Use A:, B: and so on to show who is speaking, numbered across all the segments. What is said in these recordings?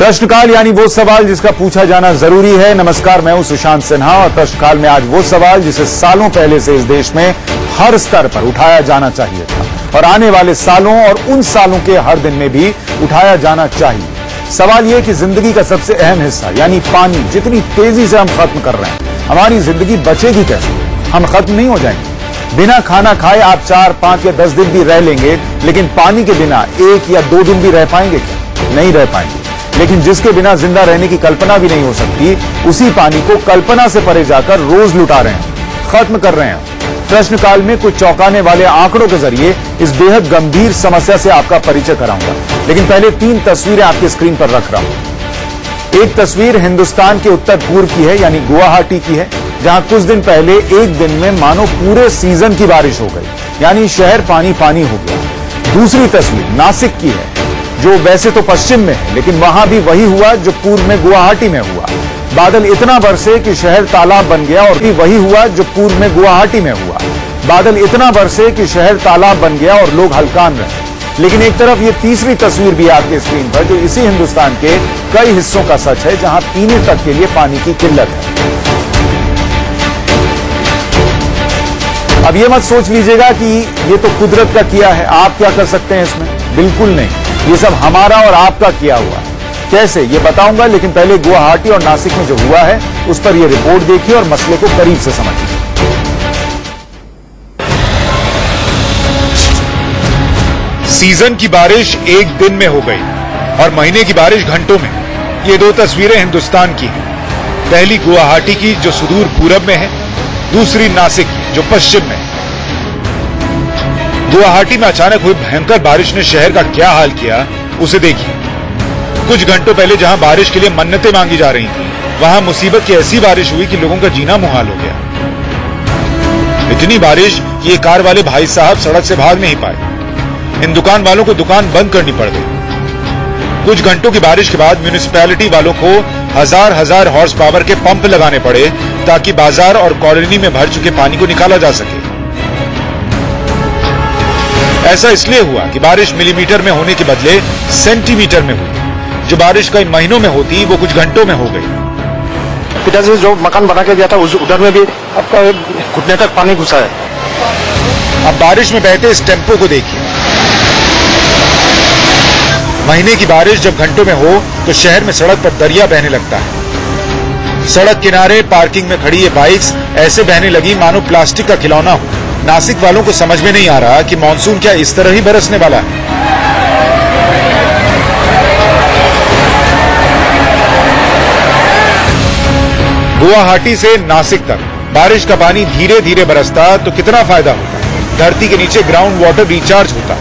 A: प्रश्नकाल यानी वो सवाल जिसका पूछा जाना जरूरी है। नमस्कार, मैं हूं सुशांत सिन्हा और प्रश्नकाल में आज वो सवाल जिसे सालों पहले से इस देश में हर स्तर पर उठाया जाना चाहिए था और आने वाले सालों और उन सालों के हर दिन में भी उठाया जाना चाहिए। सवाल यह कि जिंदगी का सबसे अहम हिस्सा यानी पानी जितनी तेजी से हम खत्म कर रहे हैं, हमारी जिंदगी बचेगी कैसे? हम खत्म नहीं हो जाएंगे। बिना खाना खाए आप 4, 5 या 10 दिन भी रह लेंगे, लेकिन पानी के बिना 1 या 2 दिन भी रह पाएंगे क्या? नहीं रह पाएंगे। लेकिन जिसके बिना जिंदा रहने की कल्पना भी नहीं हो सकती, उसी पानी को कल्पना से परे जाकर रोज लुटा रहे हैं, खत्म कर रहे हैं। प्रश्नकाल में कुछ चौंकाने वाले आंकड़ों के जरिए इस बेहद गंभीर समस्या से आपका परिचय कराऊंगा, लेकिन पहले 3 तस्वीरें आपकी स्क्रीन पर रख रहा हूं। एक तस्वीर हिंदुस्तान के उत्तर पूर्व की है, यानी गुवाहाटी की है, जहां कुछ दिन पहले एक दिन में मानो पूरे सीजन की बारिश हो गई, यानी शहर पानी पानी हो गया। दूसरी तस्वीर नासिक की है, जो वैसे तो पश्चिम में है, लेकिन वहां भी वही हुआ जो पूर्व में गुवाहाटी में हुआ। बादल इतना बरसे कि शहर तालाब बन गया, और भी वही हुआ जो पूर्व में गुवाहाटी में हुआ। बादल इतना बरसे कि शहर तालाब बन गया और लोग हलकान रहे। लेकिन एक तरफ ये तीसरी तस्वीर भी आपके स्क्रीन पर, जो इसी हिंदुस्तान के कई हिस्सों का सच है, जहां पीने तक के लिए पानी की किल्लत है। अब ये मत सोच लीजिएगा कि ये तो कुदरत का किया है, आप क्या कर सकते हैं इसमें? बिल्कुल नहीं, ये सब हमारा और आपका किया हुआ है। कैसे, ये बताऊंगा, लेकिन पहले गुवाहाटी और नासिक में जो हुआ है उस पर यह रिपोर्ट देखिए और मसले को करीब से समझिए।
B: सीजन की बारिश एक दिन में हो गई और महीने की बारिश घंटों में। ये 2 तस्वीरें हिंदुस्तान की हैं। पहली गुवाहाटी की जो सुदूर पूरब में है, दूसरी नासिक जो पश्चिम में है। गुवाहाटी में अचानक हुई भयंकर बारिश ने शहर का क्या हाल किया, उसे देखिए। कुछ घंटों पहले जहां बारिश के लिए मन्नतें मांगी जा रही थी, वहां मुसीबत की ऐसी बारिश हुई कि लोगों का जीना मुहाल हो गया। इतनी बारिश कि ये कार वाले भाई साहब सड़क से भाग नहीं पाए। इन दुकान वालों को दुकान बंद करनी पड़ गई। कुछ घंटों की बारिश के बाद म्यूनिसिपैलिटी वालों को हजार हॉर्स पावर के पंप लगाने पड़े ताकि बाजार और कॉलोनी में भर चुके पानी को निकाला जा सके। ऐसा इसलिए हुआ कि बारिश मिलीमीटर में होने के बदले सेंटीमीटर में हुई। जो बारिश कई महीनों में होती वो कुछ घंटों में हो गई।
C: इधर से जो मकान बना के दिया था उधर में भी आपका घुटने तक पानी घुसा है।
B: अब बारिश में बहते इस टेम्पो को देखिए। महीने की बारिश जब घंटों में हो तो शहर में सड़क पर दरिया बहने लगता है। सड़क किनारे पार्किंग में खड़ी ये बाइक्स ऐसे बहने लगी मानो प्लास्टिक का खिलौना हो। नासिक वालों को समझ में नहीं आ रहा कि मानसून क्या इस तरह ही बरसने वाला है। गुवाहाटी से नासिक तक बारिश का पानी धीरे धीरे बरसता तो कितना फायदा होता। धरती के नीचे ग्राउंड वाटर रिचार्ज होता,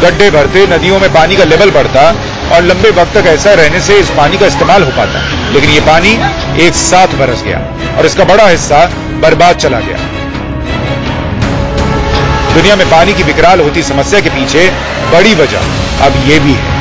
B: गड्ढे भरते, नदियों में पानी का लेवल बढ़ता और लंबे वक्त तक ऐसा रहने से इस पानी का इस्तेमाल हो पाता। लेकिन ये पानी एक साथ बरस गया और इसका बड़ा हिस्सा बर्बाद चला गया। दुनिया में पानी की विकराल होती समस्या के पीछे बड़ी वजह अब ये भी है।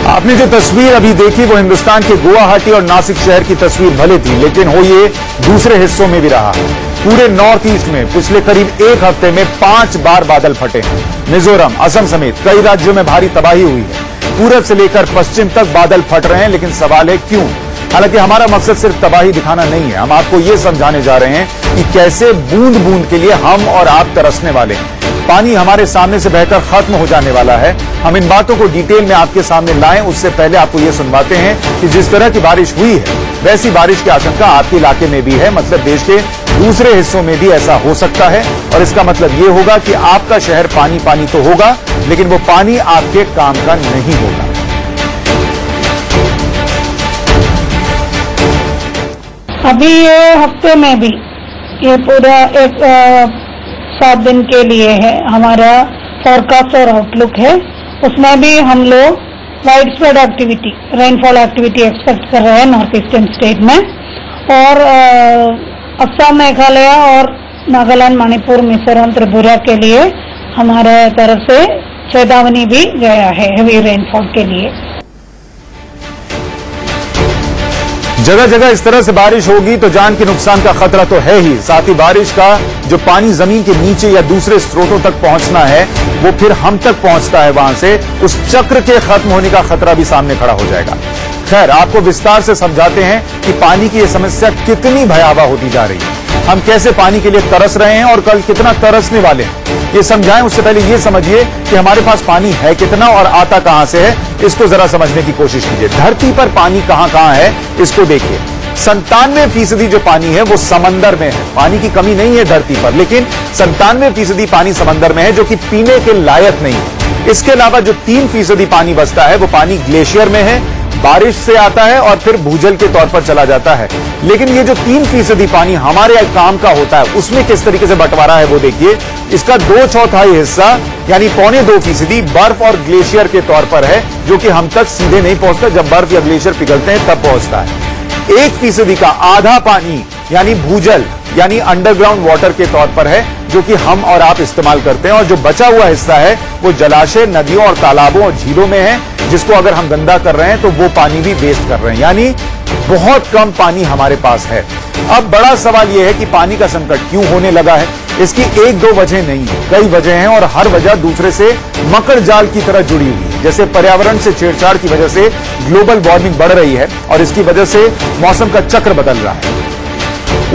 A: आपने जो तस्वीर अभी देखी वो हिंदुस्तान के गुवाहाटी और नासिक शहर की तस्वीर भले थी, लेकिन हो ये दूसरे हिस्सों में भी रहा। पूरे नॉर्थ ईस्ट में पिछले करीब 1 हफ्ते में 5 बार बादल फटे हैं। मिजोरम, असम समेत कई राज्यों में भारी तबाही हुई है। पूरब से लेकर पश्चिम तक बादल फट रहे हैं, लेकिन सवाल है क्यों? हालांकि हमारा मकसद सिर्फ तबाही दिखाना नहीं है, हम आपको ये समझाने जा रहे हैं कि कैसे बूंद बूंद के लिए हम और आप तरसने वाले हैं। पानी हमारे सामने से बहकर खत्म हो जाने वाला है। हम इन बातों को डिटेल में आपके सामने लाएं, उससे पहले आपको ये सुनवाते हैं कि जिस तरह की बारिश हुई है वैसी बारिश की आशंका आपके इलाके में भी है। मतलब देश के दूसरे हिस्सों में भी ऐसा हो सकता है, और इसका मतलब ये होगा कि आपका शहर पानी पानी तो होगा, लेकिन वो पानी आपके काम का नहीं होगा।
D: अभी ये हफ्ते में भी ये पूरा एक 7 दिन के लिए है हमारा फोरकास्ट और आउटलुक है। उसमें भी हम लोग wide spread activity, rainfall activity expect कर रहे हैं नॉर्थ ईस्टर्न स्टेट में। और असम, मेघालय और नागालैंड, मणिपुर, मिजोरम, त्रिपुरा के लिए हमारे तरफ से चेतावनी भी गया है हेवी रेनफॉल के लिए।
A: जगह जगह इस तरह से बारिश होगी तो जान के नुकसान का खतरा तो है ही, साथ ही बारिश का जो पानी जमीन के नीचे या दूसरे स्रोतों तक पहुंचना है वो फिर हम तक पहुंचता है, वहां से उस चक्र के खत्म होने का खतरा भी सामने खड़ा हो जाएगा। खैर, आपको विस्तार से समझाते हैं कि पानी की यह समस्या कितनी भयावह होती जा रही है, हम कैसे पानी के लिए तरस रहे हैं और कल कितना तरसने वाले हैं, ये समझाएं। उससे पहले ये समझिए कि हमारे पास पानी है कितना और आता कहां से है, इसको जरा समझने की कोशिश कीजिए। धरती पर पानी कहां कहां है इसको देखिए। 97% जो पानी है वो समंदर में है। पानी की कमी नहीं है धरती पर, लेकिन 97% पानी समंदर में है जो कि पीने के लायक नहीं है। इसके अलावा जो 3% पानी बचता है वो पानी ग्लेशियर में है, बारिश से आता है और फिर भूजल के तौर पर चला जाता है। लेकिन ये जो 3% पानी हमारे काम का होता है उसमें किस तरीके से बंटवारा है वो देखिए। इसका 2/4 हिस्सा यानी 1.25% बर्फ और ग्लेशियर के तौर पर है, जो कि हम तक सीधे नहीं पहुंचता, जब बर्फ या ग्लेशियर पिघलते हैं तब पहुंचता है। 1% का आधा पानी यानी भूजल यानी अंडरग्राउंड वाटर के तौर पर है, जो कि हम और आप इस्तेमाल करते हैं, और जो बचा हुआ हिस्सा है वो जलाशय, नदियों और तालाबों और झीलों में है, जिसको अगर हम गंदा कर रहे हैं तो वो पानी भी वेस्ट कर रहे हैं, यानी बहुत कम पानी हमारे पास है। अब बड़ा सवाल यह है कि पानी का संकट क्यों होने लगा है। इसकी 1-2 वजह नहीं है, कई वजह हैं और हर वजह दूसरे से मकर जाल की तरह जुड़ी हुई है। जैसे पर्यावरण से छेड़छाड़ की वजह से ग्लोबल वार्मिंग बढ़ रही है और इसकी वजह से मौसम का चक्र बदल रहा है।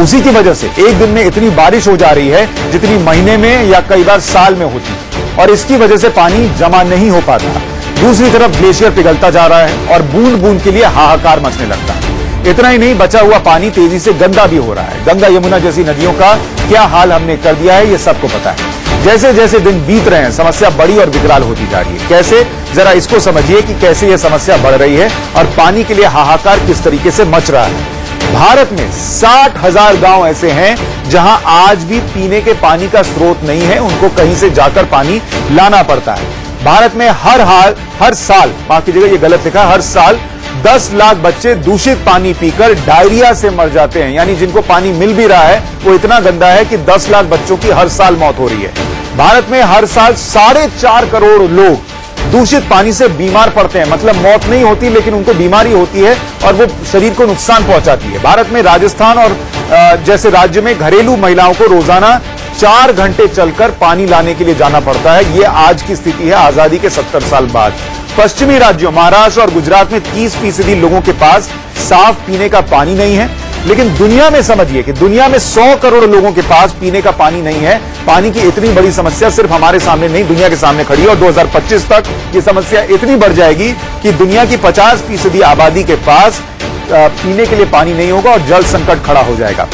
A: उसी की वजह से एक दिन में इतनी बारिश हो जा रही है जितनी महीने में या कई बार साल में होती है, और इसकी वजह से पानी जमा नहीं हो पाता। दूसरी तरफ ग्लेशियर पिघलता जा रहा है और बूंद बूंद के लिए हाहाकार मचने लगता है। इतना ही नहीं, बचा हुआ पानी तेजी से गंदा भी हो रहा है। गंगा यमुना जैसी नदियों का क्या हाल हमने कर दिया है ये सबको पता है। जैसे जैसे दिन बीत रहे हैं समस्या बड़ी और विकराल होती जा रही है। कैसे, जरा इसको समझिए कि कैसे यह समस्या बढ़ रही है और पानी के लिए हाहाकार किस तरीके से मच रहा है। भारत में 60,000 गांव ऐसे हैं जहां आज भी पीने के पानी का स्रोत नहीं है, उनको कहीं से जाकर पानी लाना पड़ता है। भारत में हर साल, माफ कीजिएगा ये गलत लिखा, हर साल 10 लाख बच्चे दूषित पानी पीकर डायरिया से मर जाते हैं, यानी जिनको पानी मिल भी रहा है वो इतना गंदा है कि 10 लाख बच्चों की हर साल मौत हो रही है। भारत में हर साल 4.5 करोड़ लोग दूषित पानी से बीमार पड़ते हैं, मतलब मौत नहीं होती लेकिन उनको बीमारी होती है और वो शरीर को नुकसान पहुंचाती है। भारत में राजस्थान और जैसे राज्य में घरेलू महिलाओं को रोजाना 4 घंटे चलकर पानी लाने के लिए जाना पड़ता है। ये आज की स्थिति है आजादी के 70 साल बाद। पश्चिमी राज्यों महाराष्ट्र और गुजरात में 30% लोगों के पास साफ पीने का पानी नहीं है। लेकिन दुनिया में समझिए कि दुनिया में 100 करोड़ लोगों के पास पीने का पानी नहीं है। पानी की इतनी बड़ी समस्या सिर्फ हमारे सामने नहीं, दुनिया के सामने खड़ी है और 2025 तक ये समस्या इतनी बढ़ जाएगी कि दुनिया की 50% आबादी के पास पीने के लिए पानी नहीं होगा और जल संकट खड़ा हो जाएगा।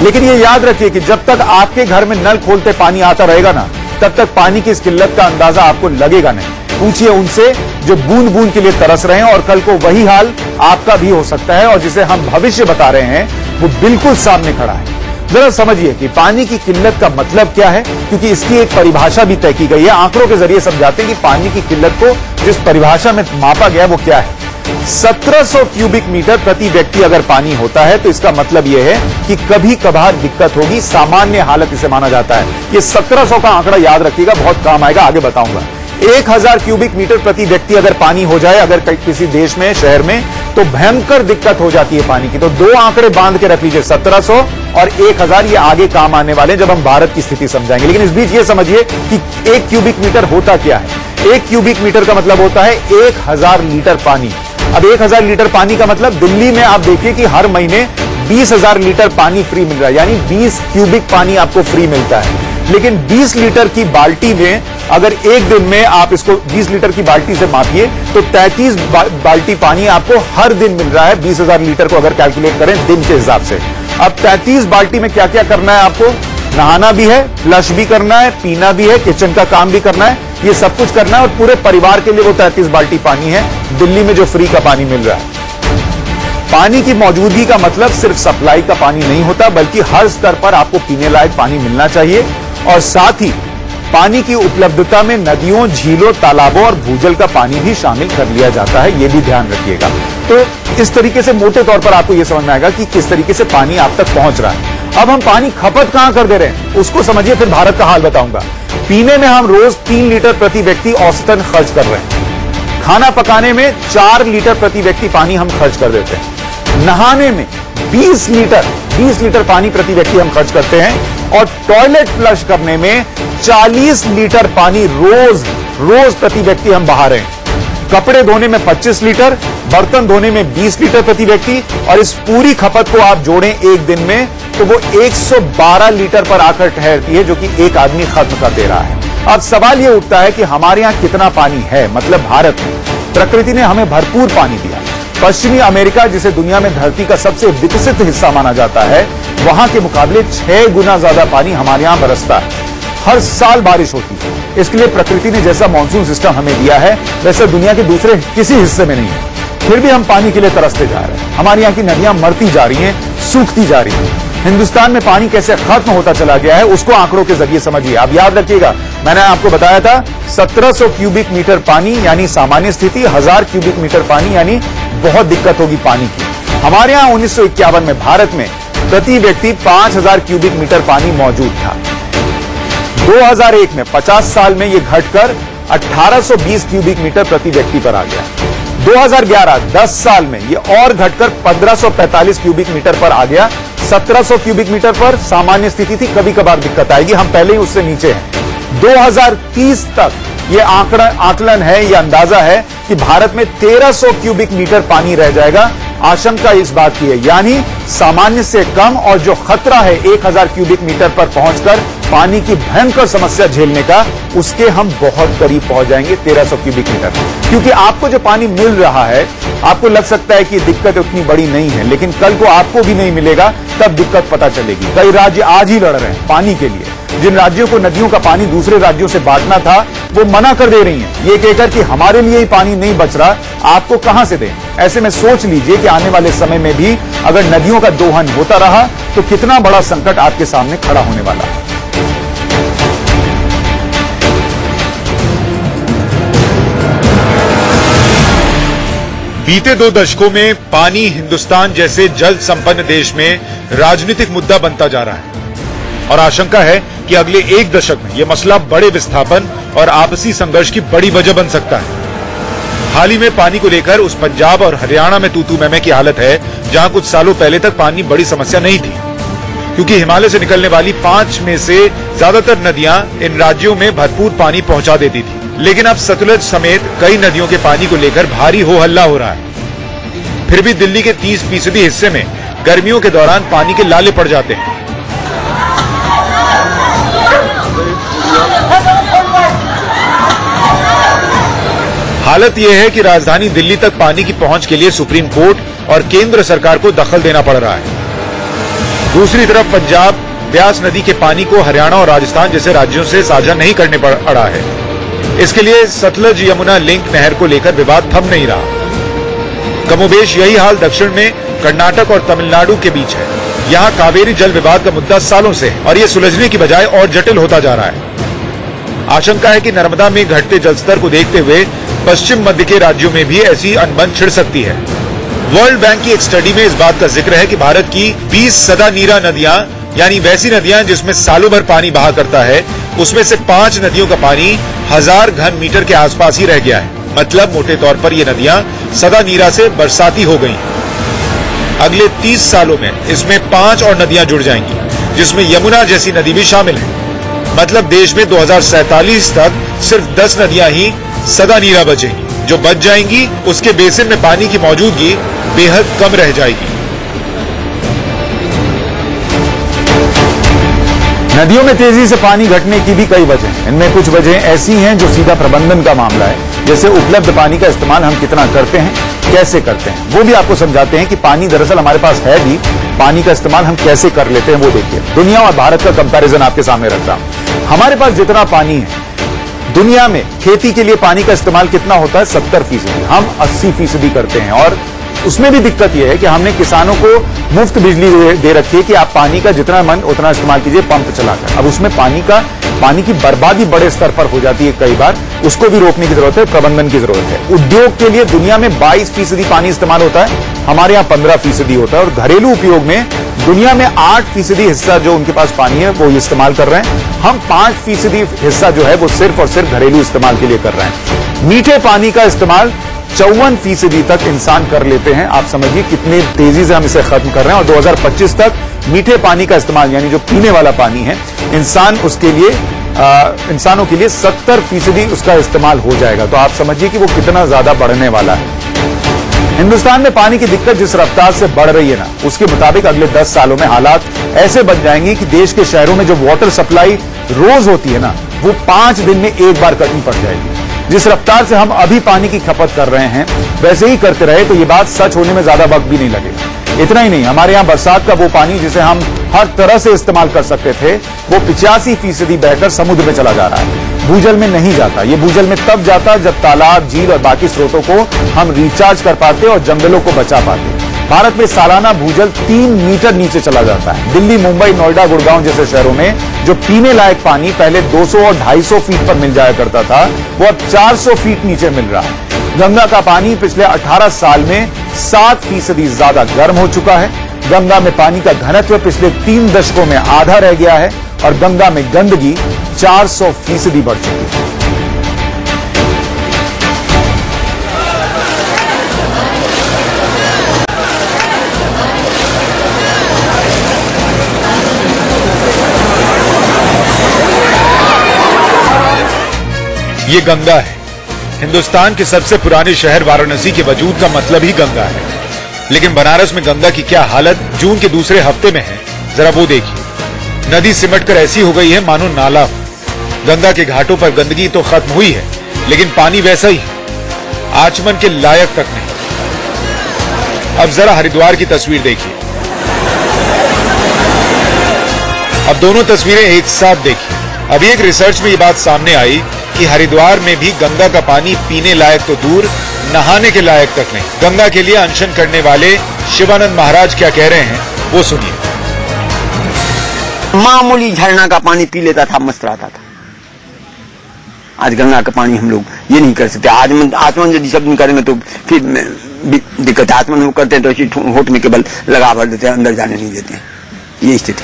A: लेकिन ये याद रखिए कि जब तक आपके घर में नल खोलते पानी आता रहेगा ना, तब तक पानी की इस किल्लत का अंदाजा आपको लगेगा नहीं। पूछिए उनसे जो बूंद बूंद के लिए तरस रहे हैं, और कल को वही हाल आपका भी हो सकता है, और जिसे हम भविष्य बता रहे हैं वो बिल्कुल सामने खड़ा है। जरा समझिए कि पानी की किल्लत का मतलब क्या है, क्योंकि इसकी एक परिभाषा भी तय की गई है। आंकड़ों के जरिए समझाते हैं कि पानी की किल्लत को जिस परिभाषा में मापा गया वो क्या है। 1700 क्यूबिक मीटर प्रति व्यक्ति अगर पानी होता है तो इसका मतलब यह है कि कभी कभार दिक्कत होगी, सामान्य हालत इसे माना जाता है। ये 1700 का आंकड़ा याद रखिएगा, बहुत काम आएगा, आगे बताऊंगा। 1000 क्यूबिक मीटर प्रति व्यक्ति अगर पानी हो जाए अगर किसी देश में, शहर में, तो भयंकर दिक्कत हो जाती है पानी की। तो 2 आंकड़े बांध के रख लीजिए, 1700 और 1000, ये आगे काम आने वाले जब हम भारत की स्थिति समझाएंगे। लेकिन इस बीच ये समझिए कि 1 क्यूबिक मीटर होता क्या है। 1 क्यूबिक मीटर का मतलब होता है 1000 लीटर पानी। अब 1000 लीटर पानी का मतलब दिल्ली में आप देखिए कि हर महीने 20,000 लीटर पानी फ्री मिल रहा है, यानी 20 क्यूबिक पानी आपको फ्री मिलता है। लेकिन 20 लीटर की बाल्टी में अगर एक दिन में आप इसको 20 लीटर की बाल्टी से मापिए तो 33 बाल्टी पानी आपको हर दिन मिल रहा है। 20,000 लीटर को अगर कैलकुलेट करें दिन के हिसाब से। अब 33 बाल्टी में क्या क्या करना है आपको? नहाना भी है, फ्लश भी करना है, पीना भी है, किचन का काम भी करना है, ये सब कुछ करना है, और पूरे परिवार के लिए वो 33 बाल्टी पानी है दिल्ली में जो फ्री का पानी मिल रहा है। पानी की मौजूदगी का मतलब सिर्फ सप्लाई का पानी नहीं होता, बल्कि हर स्तर पर आपको पीने लायक पानी मिलना चाहिए, और साथ ही पानी की उपलब्धता में नदियों, झीलों, तालाबों और भूजल का पानी भी शामिल कर लिया जाता है, ये भी ध्यान रखिएगा। तो इस तरीके से मोटे तौर पर आपको यह समझ में आएगा कि किस तरीके से पानी आप तक पहुंच रहा है। अब हम पानी खपत कहां कर दे रहे हैं उसको समझिए, फिर भारत का हाल बताऊंगा। पीने में हम रोज 3 लीटर प्रति व्यक्ति औसतन खर्च कर रहे हैं। खाना पकाने में 4 लीटर प्रति व्यक्ति पानी हम खर्च कर देते हैं। नहाने में 20 लीटर पानी प्रति व्यक्ति हम खर्च करते हैं और टॉयलेट फ्लश करने में 40 लीटर पानी रोज प्रति व्यक्ति हम बहा रहे हैं। कपड़े धोने में 25 लीटर, बर्तन धोने में 20 लीटर प्रति व्यक्ति, और इस पूरी खपत को आप जोड़ें एक दिन में तो वो 112 लीटर पर आकर ठहरती है, जो कि एक आदमी खत्म कर दे रहा है। अब सवाल यह उठता है कि हमारे यहां कितना पानी है, मतलब भारत में प्रकृति ने हमें भरपूर पानी दिया। पश्चिमी अमेरिका, जिसे दुनिया में धरती का सबसे विकसित हिस्सा माना जाता है, वहां के मुकाबले 6 गुना ज्यादा पानी हमारे यहां बरसता है। हर साल बारिश होती है। इसके लिए प्रकृति ने जैसा मॉनसून सिस्टम हमें दिया है वैसा दुनिया के दूसरे किसी हिस्से में नहीं है। फिर भी हम पानी के लिए तरसते जा रहे हैं। हमारे यहाँ की नदियां मरती जा रही हैं, सूखती जा रही हैं। हिंदुस्तान में पानी कैसे खत्म होता चला गया है उसको आंकड़ों के जरिए समझिए। आप याद रखिएगा, मैंने आपको बताया था 1700 क्यूबिक मीटर पानी यानी सामान्य स्थिति, 1000 क्यूबिक मीटर पानी यानी बहुत दिक्कत होगी पानी की। हमारे यहाँ 1951 में भारत में प्रति व्यक्ति 5000 क्यूबिक मीटर पानी मौजूद था। 2001 में 50 साल में यह घटकर 1820 क्यूबिक मीटर प्रति व्यक्ति पर आ गया। 2011 10 साल में यह और घटकर 1545 क्यूबिक मीटर पर आ गया। 1700 क्यूबिक मीटर पर सामान्य स्थिति थी, कभी कभार दिक्कत आएगी, हम पहले ही उससे नीचे हैं। 2030 तक यह आकलन है, यह अंदाजा है कि भारत में 1300 क्यूबिक मीटर पानी रह जाएगा। आशंका इस बात की है, यानी सामान्य से कम, और जो खतरा है 1000 क्यूबिक मीटर पर पहुंचकर पानी की भयंकर समस्या झेलने का, उसके हम बहुत करीब पहुंच जाएंगे 1300 क्यूबिक मीटर। क्योंकि आपको जो पानी मिल रहा है, आपको लग सकता है कि दिक्कत उतनी बड़ी नहीं है, लेकिन कल को आपको भी नहीं मिलेगा, तब दिक्कत पता चलेगी। कई राज्य आज ही लड़ रहे हैं पानी के लिए। जिन राज्यों को नदियों का पानी दूसरे राज्यों से बांटना था, वो मना कर दे रही हैं, ये कहकर कि हमारे लिए ही पानी नहीं बच रहा, आपको कहां से दें। ऐसे में सोच लीजिए कि आने वाले समय में भी अगर नदियों का दोहन होता रहा तो कितना बड़ा संकट आपके सामने खड़ा होने वाला है।
B: बीते 2 दशकों में पानी हिंदुस्तान जैसे जल संपन्न देश में राजनीतिक मुद्दा बनता जा रहा है और आशंका है कि अगले 1 दशक में यह मसला बड़े विस्थापन और आपसी संघर्ष की बड़ी वजह बन सकता है। हाल ही में पानी को लेकर उस पंजाब और हरियाणा में तू-तू मैं-मैं की हालत है, जहां कुछ सालों पहले तक पानी बड़ी समस्या नहीं थी, क्योंकि हिमालय से निकलने वाली 5 में से ज्यादातर नदियां इन राज्यों में भरपूर पानी पहुंचा देती थी। लेकिन अब सतलुज समेत कई नदियों के पानी को लेकर भारी हो हल्ला हो रहा है। फिर भी दिल्ली के 30% हिस्से में गर्मियों के दौरान पानी के लाले पड़ जाते हैं। हालत यह है कि राजधानी दिल्ली तक पानी की पहुंच के लिए सुप्रीम कोर्ट और केंद्र सरकार को दखल देना पड़ रहा है। दूसरी तरफ पंजाब ब्यास नदी के पानी को हरियाणा और राजस्थान जैसे राज्यों से साझा नहीं करने पड़ा है। इसके लिए सतलज यमुना लिंक नहर को लेकर विवाद थम नहीं रहा। कमोबेश यही हाल दक्षिण में कर्नाटक और तमिलनाडु के बीच है। यहाँ कावेरी जल विवाद का मुद्दा सालों से है और ये सुलझने की बजाय और जटिल होता जा रहा है। आशंका है कि नर्मदा में घटते जलस्तर को देखते हुए पश्चिम मध्य के राज्यों में भी ऐसी अनबन छिड़ सकती है। वर्ल्ड बैंक की एक स्टडी में इस बात का जिक्र है कि भारत की 20 सदा नीरा नदियां, यानी वैसी नदियां जिसमें सालों भर पानी बहा करता है, उसमें से 5 नदियों का पानी 1000 घन मीटर के आसपास ही रह गया है। मतलब मोटे तौर पर ये नदियां सदा नीरा से बरसाती हो गई। अगले 30 सालों में इसमें 5 और नदियां जुड़ जाएंगी, जिसमें यमुना जैसी नदी भी शामिल है। मतलब देश में 2047 तक सिर्फ 10 नदियां ही सदा नीरा बचेंगी। जो बच जाएंगी उसके बेसिन में पानी की मौजूदगी बेहद कम रह जाएगी।
A: नदियों में तेजी से पानी घटने की भी कई वजह हैं। इनमें कुछ वजह ऐसी हैं जो सीधा प्रबंधन का मामला है, जैसे उपलब्ध पानी का इस्तेमाल हम कितना करते हैं, कैसे करते हैं। वो भी आपको समझाते हैं कि पानी दरअसल हमारे पास है भी, पानी का इस्तेमाल हम कैसे कर लेते हैं वो देखिए। दुनिया और भारत का कंपैरिजन आपके सामने रख रहा हूं। हमारे पास जितना पानी है, दुनिया में खेती के लिए पानी का इस्तेमाल कितना होता है? 70%। हम 80% करते हैं। और उसमें भी दिक्कत यह है कि हमने किसानों को मुफ्त बिजली दे रखी है कि आप पानी का जितना मन उतना इस्तेमाल कीजिए पंप चलाकर। अब उसमें पानी की बर्बादी बड़े स्तर पर हो जाती है कई बार। उसको भी रोकने की जरूरत है, प्रबंधन की जरूरत है। उद्योग के लिए दुनिया में 22% पानी इस्तेमाल होता है, हमारे यहाँ 15% होता है। और घरेलू उपयोग में दुनिया में 8% हिस्सा जो उनके पास पानी है वो इस्तेमाल कर रहे हैं। हम 5% हिस्सा जो है वो सिर्फ और सिर्फ घरेलू इस्तेमाल के लिए कर रहे हैं। मीठे पानी का इस्तेमाल 54% तक इंसान कर लेते हैं। आप समझिए कितनी तेजी से हम इसे खत्म कर रहे हैं। और 2025 तक मीठे पानी का इस्तेमाल, यानी जो पीने वाला पानी है, इंसानों के लिए 70% उसका इस्तेमाल हो जाएगा। तो आप समझिए कि वो कितना ज्यादा बढ़ने वाला है। हिंदुस्तान में पानी की दिक्कत जिस रफ्तार से बढ़ रही है ना, उसके मुताबिक अगले 10 सालों में हालात ऐसे बन जाएंगे कि देश के शहरों में जो वाटर सप्लाई रोज होती है ना, वो 5 दिन में एक बार कटनी पड़ जाएगी। जिस रफ्तार से हम अभी पानी की खपत कर रहे हैं, वैसे ही करते रहे तो ये बात सच होने में ज्यादा वक्त भी नहीं लगेगा। इतना ही नहीं, हमारे यहां बरसात का वो पानी जिसे हम हर तरह से इस्तेमाल कर सकते थे, वो 85% बहकर समुद्र में चला जा रहा है, भूजल में नहीं जाता। ये भूजल में तब जाता जब तालाब, झील और बाकी स्रोतों को हम रिचार्ज कर पाते और जंगलों को बचा पाते। भारत में सालाना भूजल 3 मीटर नीचे चला जाता है। दिल्ली, मुंबई, नोएडा, गुड़गांव जैसे शहरों में जो पीने लायक पानी पहले 200 और 250 फीट पर मिल जाया करता था, वो अब 400 फीट नीचे मिल रहा है। गंगा का पानी पिछले 18 साल में 7% ज्यादा गर्म हो चुका है। गंगा में पानी का घनत्व पिछले 3 दशकों में आधा रह गया है और गंगा में गंदगी 400% बढ़ चुकी है।
B: ये गंगा है। हिंदुस्तान के सबसे पुराने शहर वाराणसी के वजूद का मतलब ही गंगा है। लेकिन बनारस में गंगा की क्या हालत जून के दूसरे हफ्ते में है, जरा वो देखिए। नदी सिमट कर ऐसी हो गई है मानो नाला हो। गंगा के घाटों पर गंदगी तो खत्म हुई है, लेकिन पानी वैसा ही है, आचमन के लायक तक नहीं। अब जरा हरिद्वार की तस्वीर देखिए। अब दोनों तस्वीरें एक साथ देखिए। अभी एक रिसर्च में ये बात सामने आई कि हरिद्वार में भी गंगा का पानी पीने लायक तो दूर, नहाने के लायक तक नहीं। गंगा के लिए अनशन करने वाले शिवानंद महाराज क्या कह रहे हैं, वो सुनिए।
E: मामूली झरना का पानी पी लेता था, मस्त रहता था। आज गंगा का पानी हम लोग ये नहीं कर सकते। आचमन यदि सब दिन करेंगे तो फिर दिक्कत है। आचमन हम करते हैं तो होठ में केवल लगा भर देते हैं, अंदर जाने नहीं देते हैं। ये स्थिति।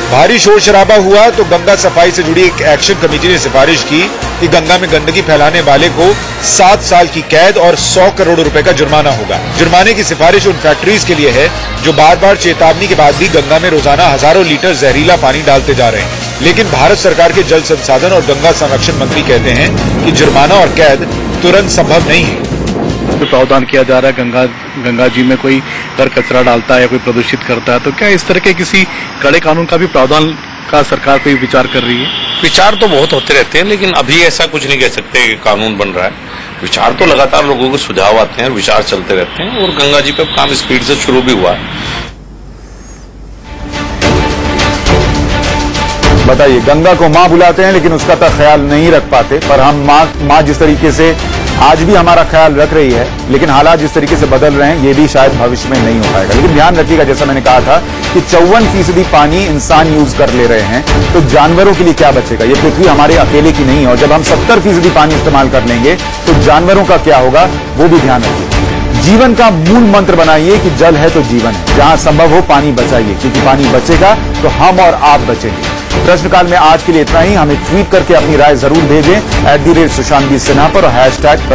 B: भारी शोर शराबा हुआ तो गंगा सफाई से जुड़ी एक एक्शन कमेटी ने सिफारिश की कि गंगा में गंदगी फैलाने वाले को 7 साल की कैद और 100 करोड़ रुपए का जुर्माना होगा। जुर्माने की सिफारिश उन फैक्ट्रीज के लिए है जो बार बार चेतावनी के बाद भी गंगा में रोजाना हजारों लीटर जहरीला पानी डालते जा रहे हैं। लेकिन भारत सरकार के जल संसाधन और गंगा संरक्षण मंत्री कहते हैं कि जुर्माना और कैद तुरंत संभव नहीं है।
C: प्रावधान किया जा रहा है, गंगा जी में कोई अगर कचरा डालता है या कोई प्रदूषित करता है तो क्या इस तरह के किसी कड़े कानून का भी प्रावधान का सरकार कोई विचार कर रही है?
F: विचार तो बहुत होते रहते हैं, लेकिन अभी ऐसा कुछ नहीं कह सकते कि कानून बन रहा है। विचार तो लगातार लोगों के सुझाव आते हैं और विचार चलते रहते हैं, और गंगा जी पे काम स्पीड से शुरू भी हुआ है।
A: बताइए, गंगा को मां बुलाते हैं लेकिन उसका तो ख्याल नहीं रख पाते। पर हम मां जिस तरीके से आज भी हमारा ख्याल रख रही है, लेकिन हालात जिस तरीके से बदल रहे हैं, ये भी शायद भविष्य में नहीं हो पाएगा। लेकिन ध्यान रखिएगा, जैसा मैंने कहा था कि 54% पानी इंसान यूज कर ले रहे हैं, तो जानवरों के लिए क्या बचेगा? ये पृथ्वी हमारे अकेले की नहीं है। और जब हम 70% पानी इस्तेमाल कर लेंगे तो जानवरों का क्या होगा, वो भी ध्यान रखिए। जीवन का मूल मंत्र बनाइए कि जल है तो जीवन है। जहां संभव हो पानी बचाइए, क्योंकि पानी बचेगा तो हम और आप बचेंगे। प्रश्नकाल में आज के लिए इतना ही। हमें ट्वीट करके अपनी राय जरूर भेजें @सुशांत सिन्हा पर और #प्रश्न